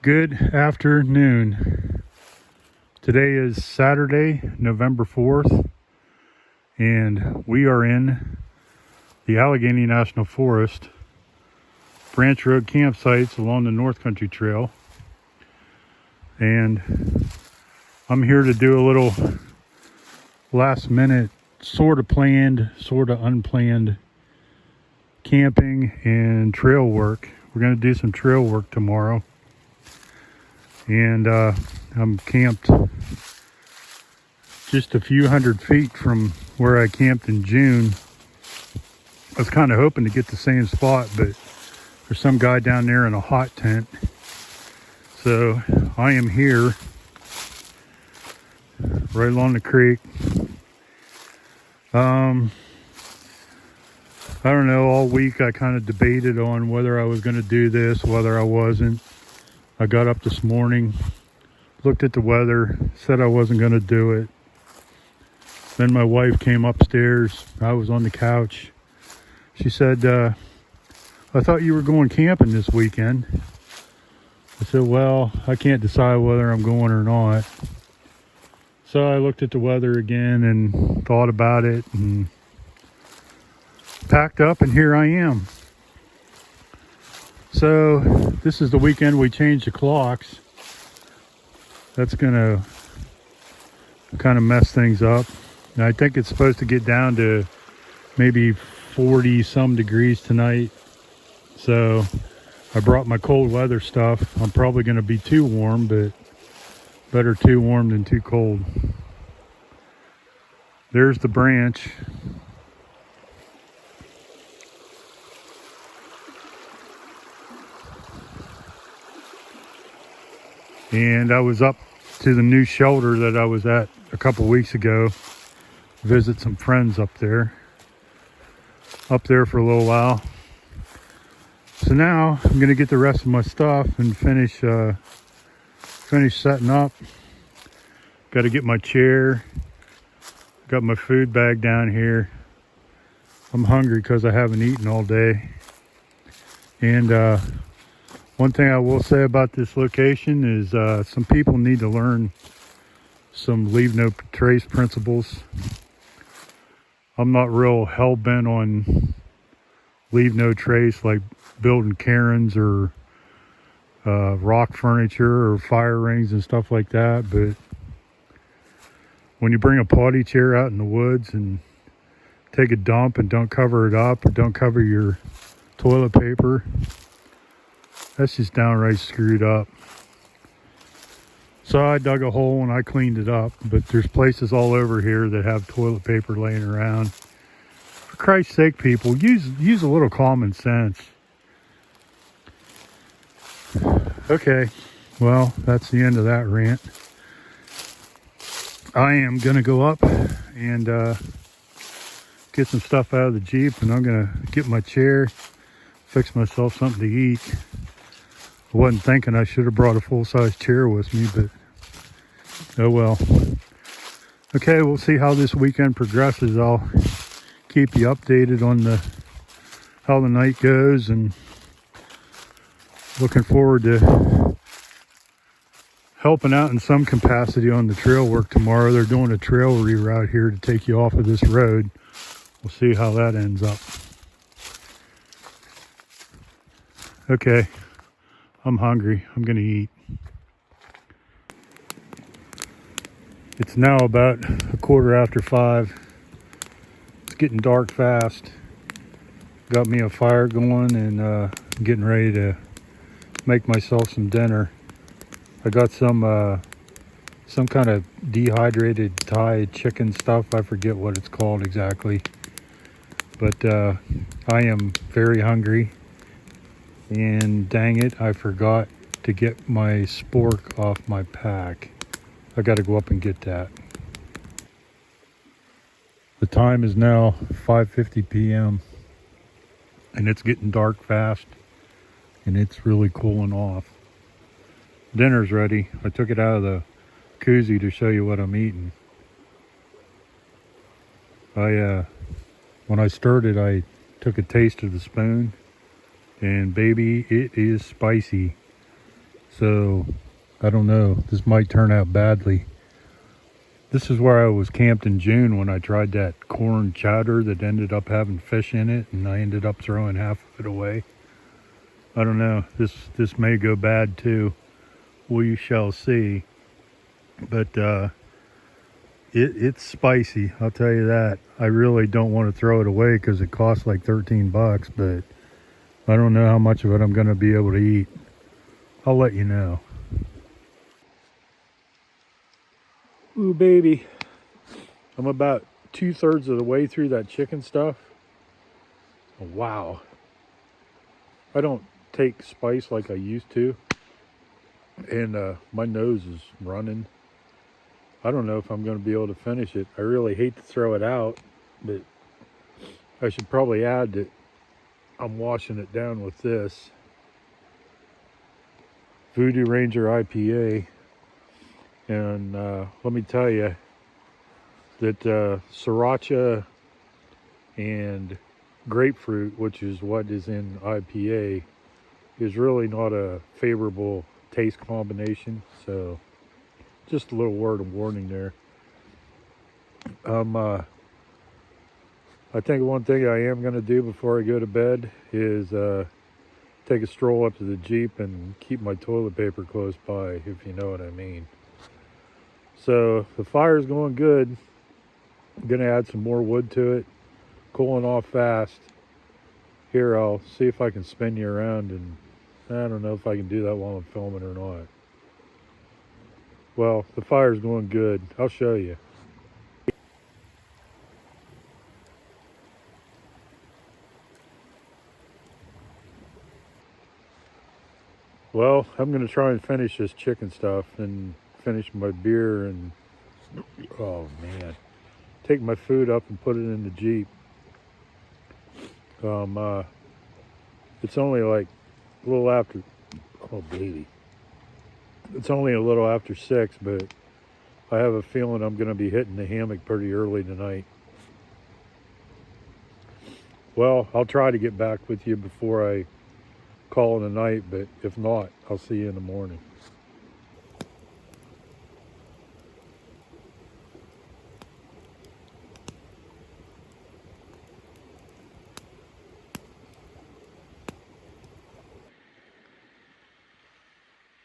Good afternoon. Today is Saturday, November 4th, and we are in the Allegheny National Forest, branch road campsites along the North Country Trail. And I'm here to do a little last minute, sort of planned, sort of unplanned camping and trail work. We're going to do some trail work tomorrow. And I'm camped just a few hundred feet from where I camped in June. I was kind of hoping to get the same spot, but there's some guy down there in a hot tent. So I am here right along the creek. I don't know, all week I kind of debated on whether I was going to do this, whether I wasn't. I got up this morning, looked at the weather, said I wasn't going to do it. Then my wife came upstairs. I was on the couch. She said, I thought you were going camping this weekend. I said, well, I can't decide whether I'm going or not. So I looked at the weather again and thought about it and packed up, and here I am. So this is the weekend we changed the clocks. That's gonna kind of mess things up. And I think it's supposed to get down to maybe 40 some degrees tonight. So I brought my cold weather stuff. I'm probably gonna be too warm, but better too warm than too cold. There's the branch. And I was up to the new shelter that I was at a couple weeks ago, visit some friends up there for a little while. So now I'm gonna get the rest of my stuff and finish setting up. Got to get my chair. Got my food bag down here. I'm hungry because I haven't eaten all day. And one thing I will say about this location is some people need to learn some leave no trace principles. I'm not real hell-bent on leave no trace, like building cairns or rock furniture or fire rings and stuff like that. But when you bring a potty chair out in the woods and take a dump and don't cover it up or don't cover your toilet paper, that's just downright screwed up. So I dug a hole and I cleaned it up, but there's places all over here that have toilet paper laying around. For Christ's sake, people, use a little common sense. Okay, well, that's the end of that rant. I am going to go up and get some stuff out of the Jeep, and I'm going to get my chair, fix myself something to eat. I wasn't thinking I should have brought a full-size chair with me, but oh well. Okay, we'll see how this weekend progresses. I'll keep you updated on how the night goes, and looking forward to helping out in some capacity on the trail work tomorrow. They're doing a trail reroute here to take you off of this road. We'll see how that ends up. Okay. I'm hungry. I'm going to eat. It's now about 5:15. It's getting dark fast. Got me a fire going and getting ready to make myself some dinner. I got some kind of dehydrated Thai chicken stuff. I forget what it's called exactly. But I am very hungry. And dang it, I forgot to get my spork off my pack. I got to go up and get that. The time is now 5:50 p.m. and it's getting dark fast, and it's really cooling off. Dinner's ready. I took it out of the koozie to show you what I'm eating. When I stirred it, I took a taste of the spoon. And baby, it is spicy. So I don't know, this might turn out badly. This is where I was camped in June when I tried that corn chowder that ended up having fish in it, and I ended up throwing half of it away. I don't know, this may go bad too. We shall see. But it's spicy, I'll tell you that. I really don't want to throw it away because it costs like 13 bucks, but I don't know how much of it I'm going to be able to eat. I'll let you know. Ooh, baby. I'm about 2/3 of the way through that chicken stuff. Oh, wow. I don't take spice like I used to. And my nose is running. I don't know if I'm going to be able to finish it. I really hate to throw it out, but I should probably add that I'm washing it down with this Voodoo Ranger IPA. And let me tell you that sriracha and grapefruit, which is what is in IPA, is really not a favorable taste combination. So just a little word of warning there. I think one thing I am going to do before I go to bed is take a stroll up to the Jeep and keep my toilet paper close by, if you know what I mean. So the fire's going good. I'm going to add some more wood to it, cooling off fast. Here, I'll see if I can spin you around, and I don't know if I can do that while I'm filming or not. Well, the fire's going good. I'll show you. Well, I'm going to try and finish this chicken stuff and finish my beer and, oh man, take my food up and put it in the Jeep. It's only like a little after, oh baby, it's only a little after 6, but I have a feeling I'm going to be hitting the hammock pretty early tonight. Well, I'll try to get back with you before I call it a night, but if not, I'll see you in the morning.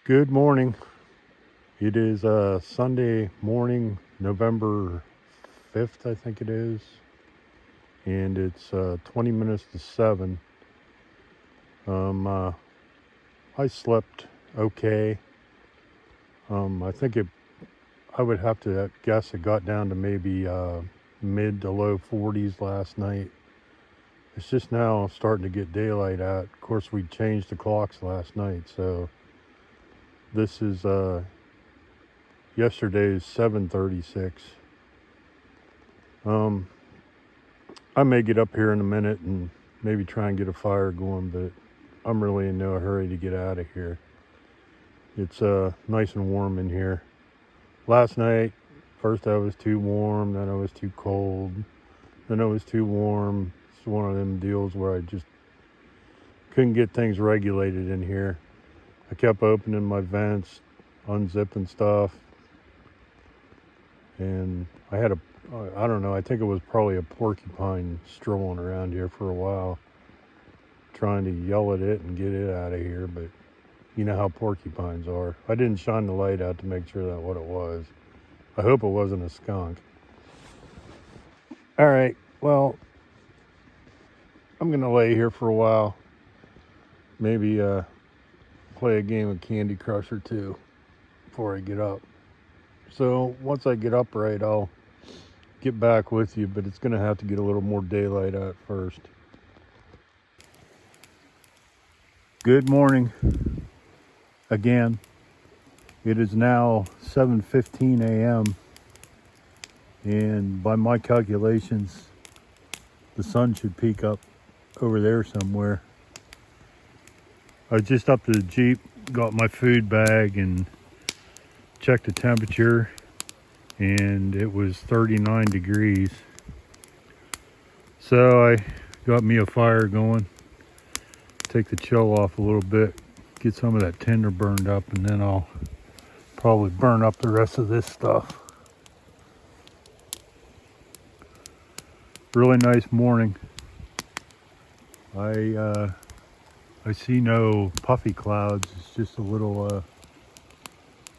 Good morning. It is Sunday morning, November 5th, I think it is. And it's 20 minutes to 7. I slept okay. I think I would have to guess it got down to maybe mid to low 40s last night. It's just now starting to get daylight out. Of course, we changed the clocks last night, so this is yesterday's 7:36. I may get up here in a minute and maybe try and get a fire going, but I'm really in no hurry to get out of here. It's nice and warm in here. Last night, first I was too warm, then I was too cold, then I was too warm. It's one of them deals where I just couldn't get things regulated in here. I kept opening my vents, unzipping stuff, and I had I don't know, I think it was probably a porcupine strolling around here for a while, trying to yell at it and get it out of here, but you know how porcupines are. I didn't shine the light out to make sure that what it was. I hope it wasn't a skunk. All right, well, I'm gonna lay here for a while. Maybe play a game of Candy Crush or two before I get up. So once I get upright, I'll get back with you, but it's gonna have to get a little more daylight out first. Good morning again. It is now 7:15 a.m. and by my calculations, the sun should peak up over there somewhere. I was just up to the Jeep, got my food bag and checked the temperature, and it was 39 degrees. So I got me a fire going, take the chill off a little bit, get some of that tinder burned up, and then I'll probably burn up the rest of this stuff. Really nice morning. I see no puffy clouds. It's just a little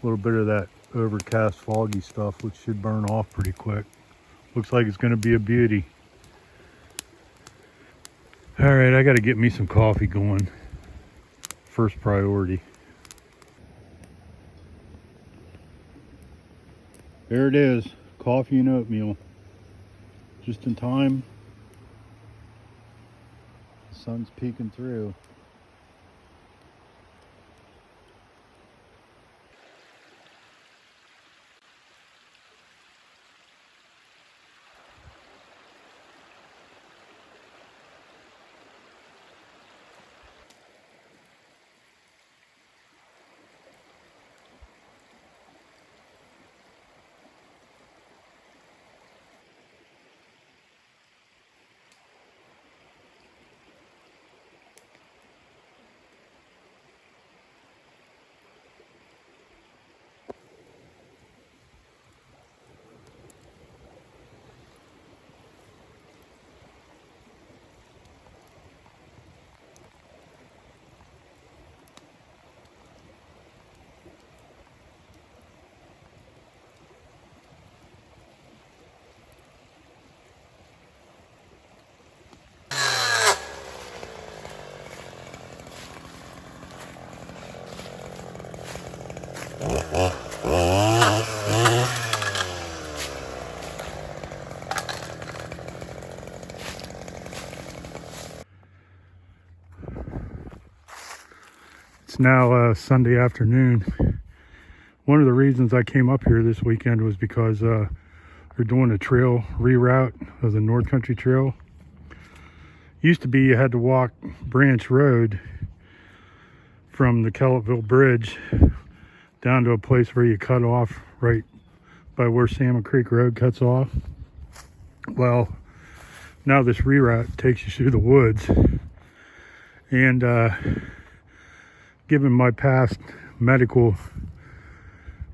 bit of that overcast, foggy stuff, which should burn off pretty quick. Looks like it's going to be a beauty. All right, I got to get me some coffee going. First priority. There it is, coffee and oatmeal. Just in time. The sun's peeking through. It's now Sunday afternoon. One of the reasons I came up here this weekend was because they're doing a trail reroute of the North Country Trail. Used to be you had to walk Branch Road from the Kellettville Bridge down to a place where you cut off right by where Salmon Creek Road cuts off. Well, now this reroute takes you through the woods, and given my past medical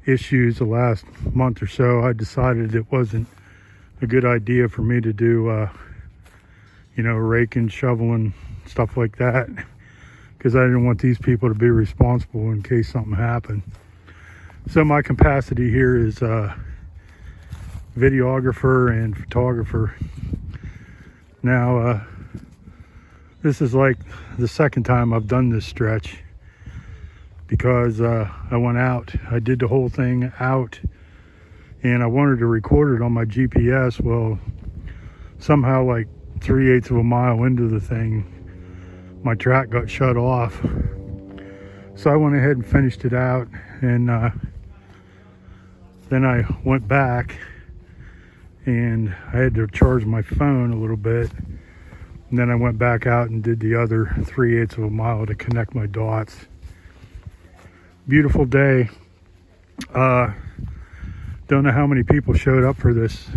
issues the last month or so, I decided it wasn't a good idea for me to do raking, shoveling, stuff like that, because I didn't want these people to be responsible in case something happened. So my capacity here is videographer and photographer. Now this is like the second time I've done this stretch, because I went out, I did the whole thing out, and I wanted to record it on my GPS. Well, somehow like 3/8 of a mile into the thing, my track got shut off. So I went ahead and finished it out, and then I went back and I had to charge my phone a little bit, and then I went back out and did the other 3/8 of a mile to connect my dots. Beautiful day. Don't know how many people showed up for this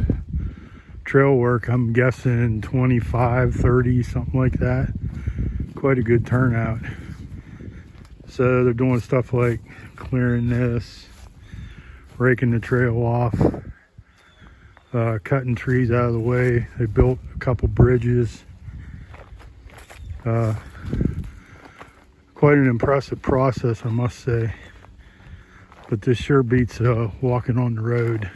trail work. I'm guessing 25, 30, something like that. Quite a good turnout. So they're doing stuff like clearing this, raking the trail off, cutting trees out of the way. They built a couple bridges. Quite an impressive process, I must say. But this sure beats walking on the road.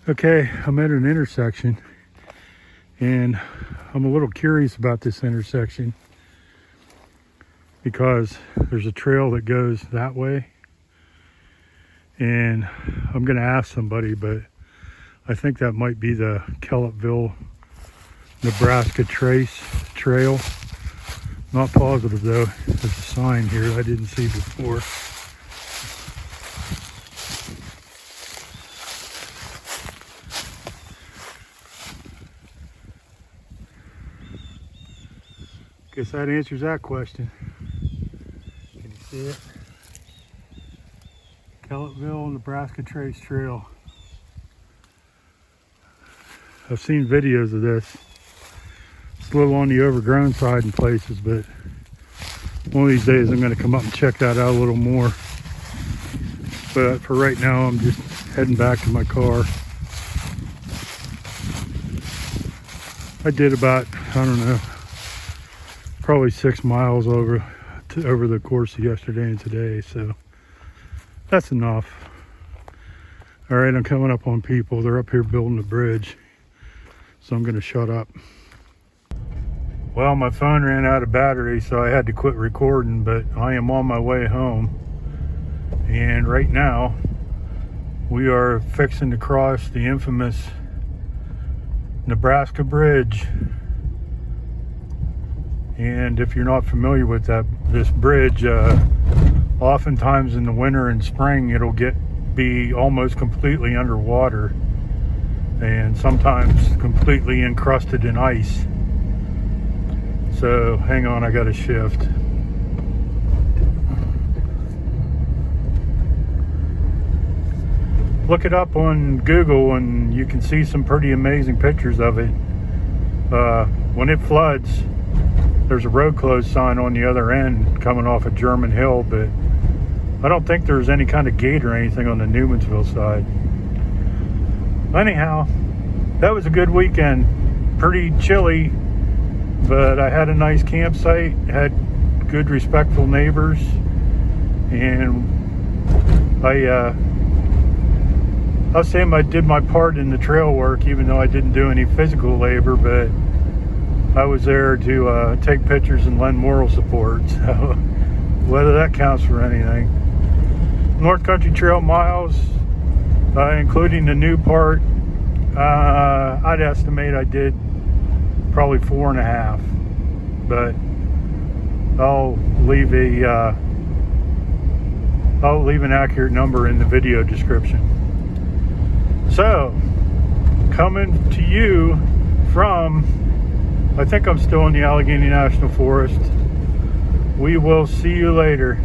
Okay, I'm at an intersection, and I'm a little curious about this intersection because there's a trail that goes that way, and I'm going to ask somebody, but I think that might be the Kellettville, Nebraska Trail. Not positive though. There's a sign here I didn't see before. Guess that answers that question. Can you see it? Kellettville, Nebraska Trail. I've seen videos of this. It's a little on the overgrown side in places, but One of these days I'm going to come up and check that out a little more. But for right now, I'm just heading back to my car. I did about, I don't know, probably 6 miles over the course of yesterday and today, so that's enough. All right, I'm coming up on people. They're up here building a bridge, so I'm going to shut up. Well, my phone ran out of battery, so I had to quit recording, but I am on my way home. And right now, we are fixing to cross the infamous Nebraska Bridge. And if you're not familiar with this bridge, oftentimes in the winter and spring, it'll be almost completely underwater, and sometimes completely encrusted in ice. So hang on, I got to shift. Look it up on Google and you can see some pretty amazing pictures of it. When it floods, there's a road closed sign on the other end coming off of German Hill, but I don't think there's any kind of gate or anything on the Newmansville side. Anyhow, that was a good weekend. Pretty chilly, but I had a nice campsite, had good respectful neighbors, and I'll say I did my part in the trail work, even though I didn't do any physical labor, but I was there to take pictures and lend moral support, so whether that counts for anything. North Country Trail miles, including the new part, I'd estimate I did probably 4.5, but I'll leave an accurate number in the video description. So, coming to you from, I think I'm still in the Allegheny National Forest. We will see you later.